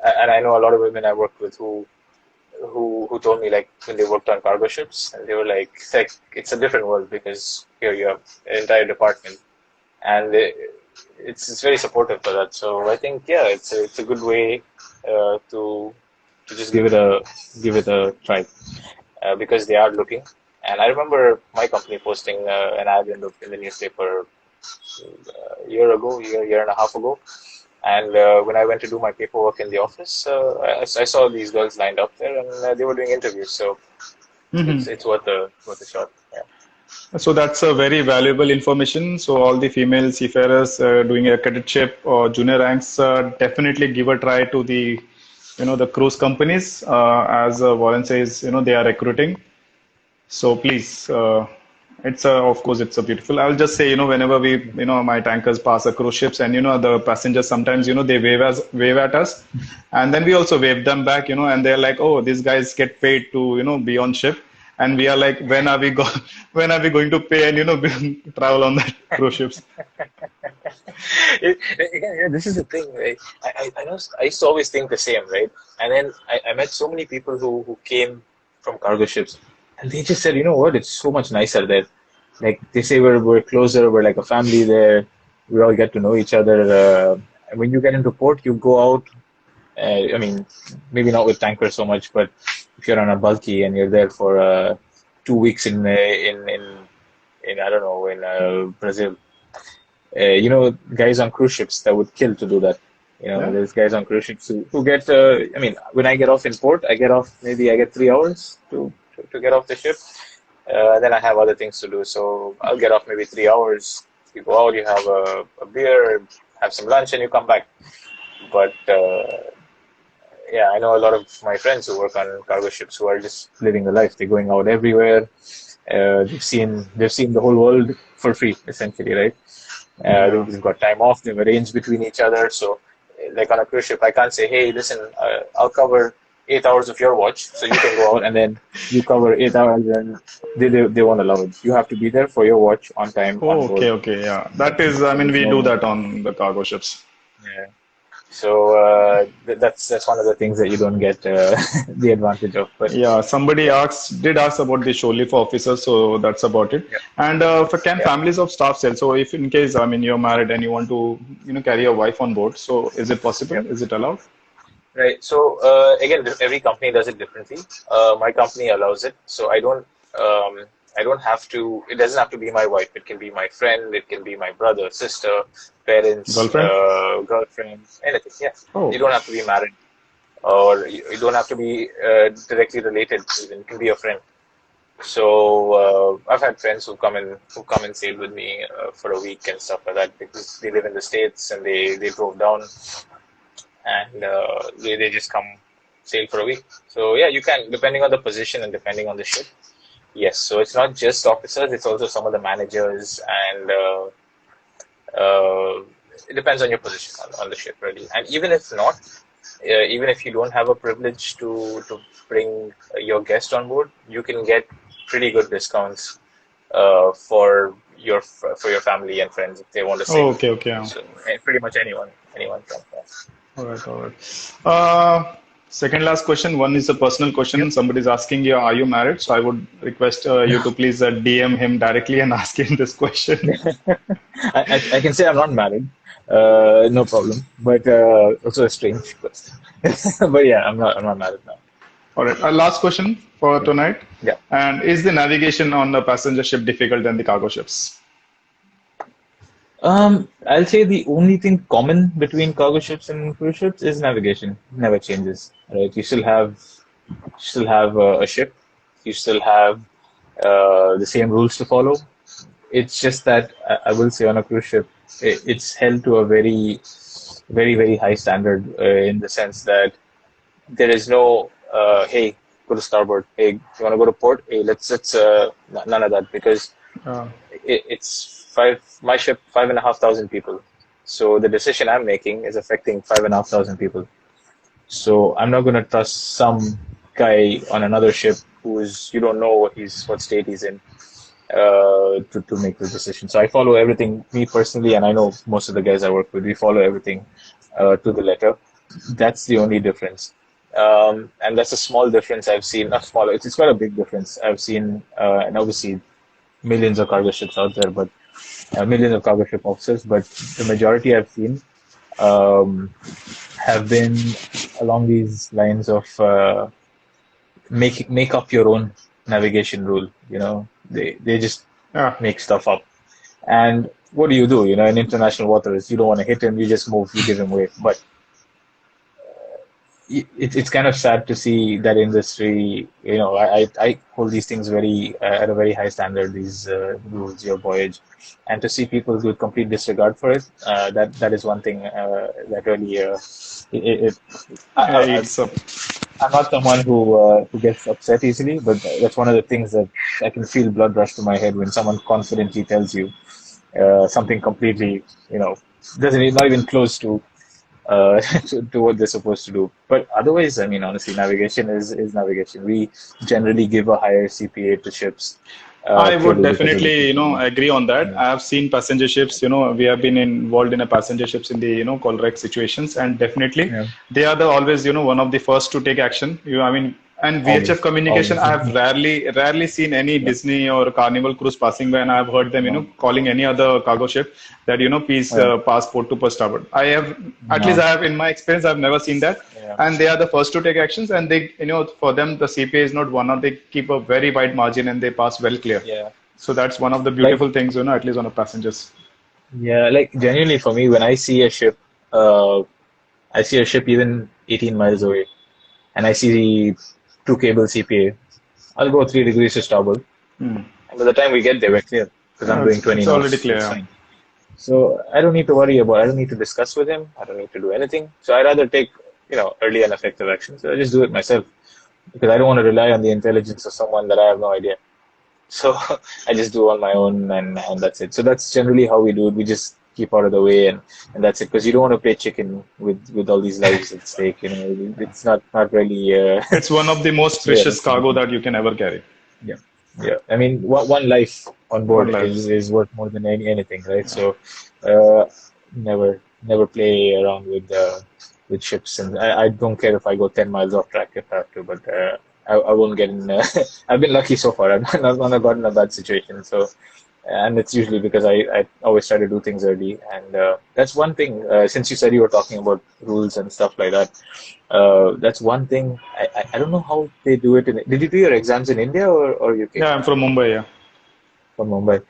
and I know a lot of women I worked with who told me like when they worked on cargo ships, and they were like, it's a different world because here you have an entire department, and it's very supportive for that. So I think yeah, it's a good way to just give it a try because they are looking. And I remember my company posting an ad in the newspaper year and a half ago. And when I went to do my paperwork in the office, I saw these girls lined up there, and they were doing interviews. So Hmm. it's worth a shot. Yeah. So that's a very valuable information. So all the female seafarers doing a cadetship or junior ranks definitely give a try to the, the cruise companies. As Warren says, they are recruiting. So please, of course, it's a beautiful. I'll just say, whenever my tankers pass a cruise ships, and the passengers sometimes, they wave at us, and then we also wave them back, and they're like, oh, these guys get paid to, be on ship, and we are like, when are we when are we going to pay and travel on that cruise ships? Yeah, this is the thing, right? I know I used to always think the same, right? And then I met so many people who came from cargo ships, and they just said, you know what, it's so much nicer there. Like they say, we're closer, we're like a family there. We all get to know each other. And when you get into port, you go out. I mean, maybe not with tankers so much, but if you're on a bulky and you're there for 2 weeks in I don't know in Brazil, guys on cruise ships that would kill to do that. Yeah. There's guys on cruise ships who get. I mean, when I get off in port, I get off. Maybe I get 3 hours to get off the ship. Then I have other things to do, so I'll get off maybe 3 hours. You go out, you have a beer, have some lunch, and you come back. But yeah, I know a lot of my friends who work on cargo ships who are just living the life. They're going out everywhere. They've seen the whole world for free, essentially, right? Yeah. They've got time off. They've arranged between each other. So, like on a cruise ship, I can't say, "Hey, listen, I'll cover 8 hours of your watch, so you can go out, and then you cover 8 hours." And they won't allow it. You have to be there for your watch on time on Oh, board. okay, okay, yeah. That is, I So mean, there's we do no that on the cargo ships. yeah. So that's one of the things that you don't get the advantage of. But Yeah, somebody yeah, did ask about the show leave for officers, so that's about it. yeah, And can yeah, families of staff sail? So if in case, I mean, you're married and you want to, carry a wife on board, so is it yeah. possible? Is it allowed? Right. So again, every company does it differently. My company allows it, so um, I don't have to. It doesn't have to be my wife. It can be my friend. It can be my brother, sister, parents, Girlfriend? girlfriend, anything. Yeah. You Oh, don't have to be married, or you don't have to be directly related. Even. It can be a friend. So I've had friends who come and sail with me for a week and stuff like that because they live in the States and they drove down and they just come sail for a week. So yeah, you can depending on the position and depending on the ship. Yes, so it's not just officers; it's also some of the managers and uh, it depends on your position on the ship, really. And even if not, even if you don't have a privilege to bring your guest on board, you can get pretty good discounts for your family and friends if they want to Oh, sail. okay, okay. So pretty much anyone can. Yeah. All right, all right. Second last question. One is a personal question. Yep. Somebody is asking you, are you married? So I would request you to please DM him directly and ask him this question. I can say I'm not married, no problem. But also a strange question. But yeah, I'm not married now. All right. Last question for Yeah. tonight. Yeah. And is the navigation on the passenger ship difficult than the cargo ships? I'll say the only thing common between cargo ships and cruise ships is navigation. Never changes, right? You still have a ship. You still have the same rules to follow. It's just that I will say on a cruise ship, it's held to a very, very, very high standard in the sense that there is no, hey, go to starboard. Hey, you want to go to port? Hey, none of that because Uh, it's my ship, 5,500 people. So the decision I'm making is affecting 5,500 people. So I'm not going to trust some guy on another ship who's, you don't know what state he's in to make the decision. So I follow everything, me personally, and I know most of the guys I work with, we follow everything to the letter. That's the only difference. And that's a small difference I've seen. Not small, it's quite a big difference I've seen. And obviously, millions of cargo ships out there, but millions of cargo ship officers. But the majority I've seen um, have been along these lines of make up your own navigation rule. They just yeah. make stuff up. And what do? In international waters, you don't want to hit him, you just move, you give him way. But it's kind of sad to see that industry. I hold these things very at a very high standard. These rules, your voyage, and to see people with complete disregard for it. That is one thing that really. I, It's up. I'm not someone who gets upset easily, but that's one of the things that I can feel blood rush to my head when someone confidently tells you something completely, doesn't not even close to what they're supposed to do. But otherwise, I mean, honestly, navigation is navigation. We generally give a higher CPA to ships I would purely because of the definitely, people. agree on that. Yeah. I have seen passenger ships, we have been involved in a passenger ships in the, call wreck situations, and definitely Yeah. they are the always, one of the first to take action. I mean, and VHF Always, communication, always. I have rarely seen any Yeah. Disney or Carnival cruise passing by, and I have heard them, No. calling any other cargo ship that, please Yeah. pass port to port starboard. At least No. I have, in my experience, I've never seen that. Yeah. And they are the first to take actions, and they, for them, the CPA is not one, or they keep a very wide margin and they pass well clear. Yeah. So that's one of the Like, beautiful things, at least on a passengers. yeah, like genuinely for me, when uh, I see a ship even 18 miles away, and I see the two cable CPA, I'll go 3 degrees to starboard. Hmm. And by the time we get there, we're clear because I'm doing 20 It's already knots. clear. It's Yeah. fine. So I don't need to discuss with him. I don't need to do anything. So I rather take, early and effective action. So I just do it myself because I don't want to rely on the intelligence of someone that I have no idea. So I just do on my own and that's it. So that's generally how we do it. We just keep out of the way and that's it. Because you don't want to play chicken with all these lives at stake. It's not really. It's one of the most Yeah, precious that's the cargo thing. that you can ever carry. Yeah, yeah. I mean, one life on One board life. is worth more than anything, right? So, uh, never play around with ships, and I don't care if I go 10 miles off track if I have to, but I won't get in. I've been lucky so far. I've not gotten a bad situation, so. And it's usually because I always try to do things early, and that's one thing. Since you said you were talking about rules and stuff like that, that's one thing. I don't know how they do it. Did you do your exams in India or UK? Yeah, I'm from Mumbai. Yeah. From Mumbai.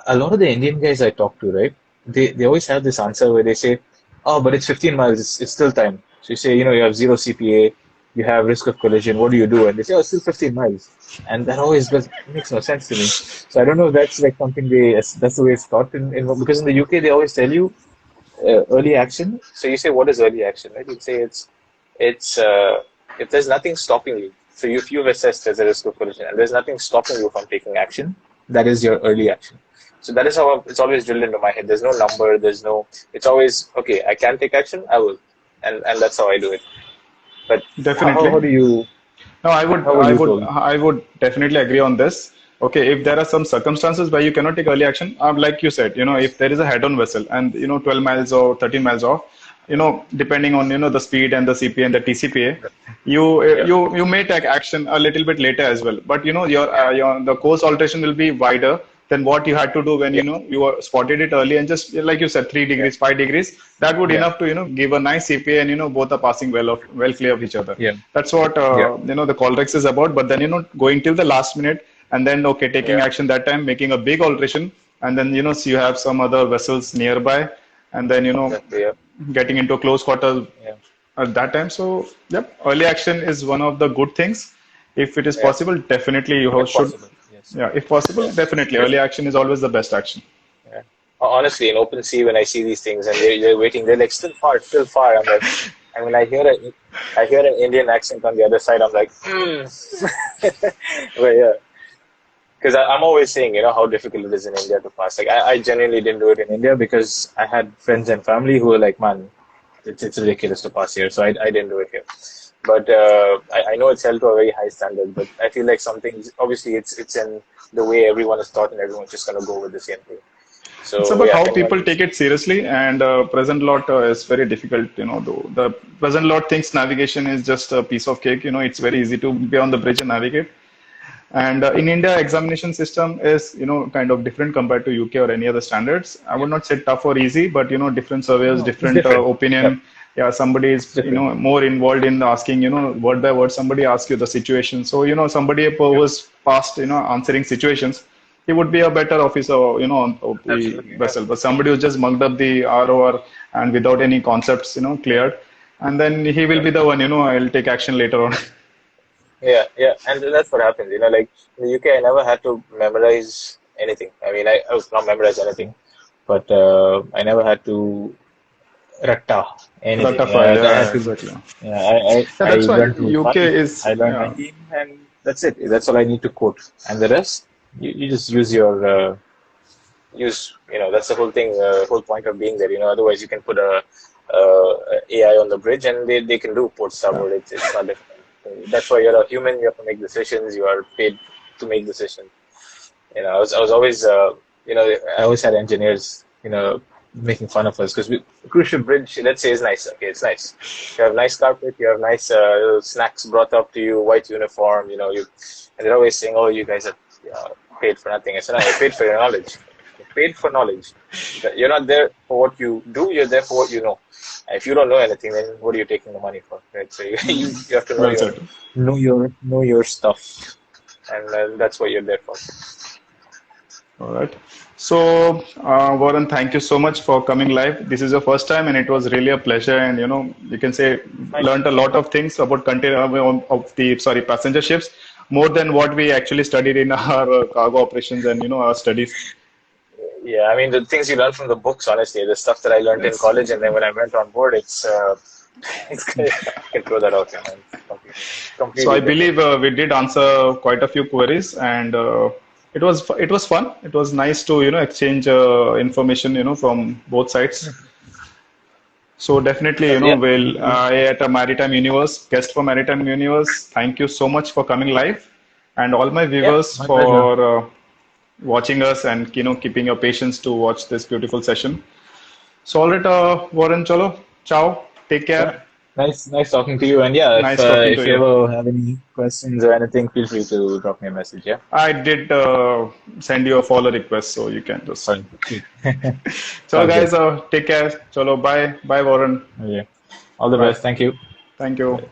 A lot of the Indian guys I talk to, right? They always have this answer where they say, "Oh, but it's 15 miles. It's still time." So you say, you have zero CPA, you have risk of collision. What do you do? And they say, "Oh, it's still 15 miles," and that always makes no sense to me. So I don't know if that's like something that's the way it's taught because in the UK they always tell you early action. So you say, what is early action? Right? You say it's if there's nothing stopping you. So if you've assessed there's a risk of collision and there's nothing stopping you from taking action, that is your early action. So that is how it's always drilled into my head. There's no number. There's no. It's always okay. I can take action. I will, and that's how I do it. But Definitely. how do you? No, How would you told? I would definitely agree on this. Okay, if there are some circumstances where you cannot take early action, like you said, if there is a head-on vessel and 12 miles or 13 miles off, depending on the speed and the CPA and the TCPA, Yeah. you may take action a little bit later as well. But Yeah. your the course alteration will be wider than what you had to do when Yeah. you were spotted it early and just like you said 3 Yeah. degrees 5 degrees that would Yeah. enough to give a nice CPA and both are passing well clear of each other. Yeah. That's what Yeah. the Colrex is about. But then going till the last minute and then okay taking Yeah. action that time, making a big alteration, and then so you have some other vessels nearby, and then Exactly. Yeah. getting into a close quarter Yeah. at that time. So yep, early action is one of the good things. If it is Yeah. possible, definitely you If should. possible. Yes. Yeah, if possible, Yeah. definitely Because early action is always the best action. yeah. Honestly, in open sea, when I see these things and they're waiting, they're like still far, still far. I'm like, and when I hear an Indian accent on the other side, I'm like, but yeah, because I'm always saying, how difficult it is in India to pass. Like, I genuinely didn't do it in India because I had friends and family who were like, man, it's ridiculous to pass here, so I didn't do it here. But I know it's held to a very high standard, but I feel like something obviously it's in the way everyone is taught, and everyone's just gonna go with the same thing. It's So about yeah, if how anyone people is, take it seriously, and present lot is very difficult. Though the present lot thinks navigation is just a piece of cake. It's very easy to be on the bridge and navigate. And in India, examination system is kind of different compared to UK or any other standards. I yeah, would not say tough or easy, but different surveys, no, it's different different. Yep, opinion. Yeah, somebody it's is different. more involved in asking word by word. Somebody asks you the situation. So somebody who Yep, was past answering situations, he would be a better officer on the absolutely. Yeah, vessel. But somebody who just mugged up the ROR and without any concepts cleared, and then he will yeah. be the one I'll take action later on. Yeah, yeah, and that's what happens. Like in the UK, I never had to memorize anything. I mean, I was not memorize anything, but I never had to ratta anything. Ratify, I had yeah, to. exactly. Yeah, Yeah, I that's why learned to UK fight. is I learned my yeah, team, and that's it. That's all I need to quote. And the rest, you just use your use. That's the whole thing. Whole point of being there. Otherwise you can put AI on the bridge, and they can do port yeah. starboard. It's not difficult. That's why you're a human. You have to make decisions. You are paid to make decisions. I was always, I always had engineers, making fun of us because cruise ship bridge, let's say, is nice. Okay, it's nice. You have nice carpet, you have nice snacks brought up to you, white uniform. And they're always saying, "Oh, you guys are paid for nothing." I said, "No, you're paid for your knowledge. You're paid for knowledge. You're not there for what you do. You're there for what you know. And if you don't know anything, then what are you taking the money for, right? So you have to Well said. know your stuff, and that's what you're there for." All right. So, Warren, thank you so much for coming live. This is your first time, and it was really a pleasure. And you can say Nice. learned a lot of things about container of the passenger ships, more than what we actually studied in our cargo operations and our studies. Yeah, I mean the things you learn from the books, honestly, the stuff that I learned in Yes. college, and then when I went on board, it's I can throw that out, it's So completely I different. believe we did answer quite a few queries, and it was fun. It was nice to exchange information from both sides. So definitely Yeah, we'll at a Maritime Universe guest for Maritime Universe. Thank you so much for coming live, and all my yeah, viewers my pleasure. for watching us and keeping your patience to watch this beautiful session. So all right, Warren, chalo, ciao, take Yeah, care. nice talking to you. And yeah, Nice talking to if you you. ever have any questions or anything, feel free to drop me a message. Yeah, I did send you a follow request, so you can just. fine, sweet. Chalo, Sounds good. guys, take care. Chalo, bye, bye, Warren. Yeah, all the Bye. best. Thank you. Thank you. Bye.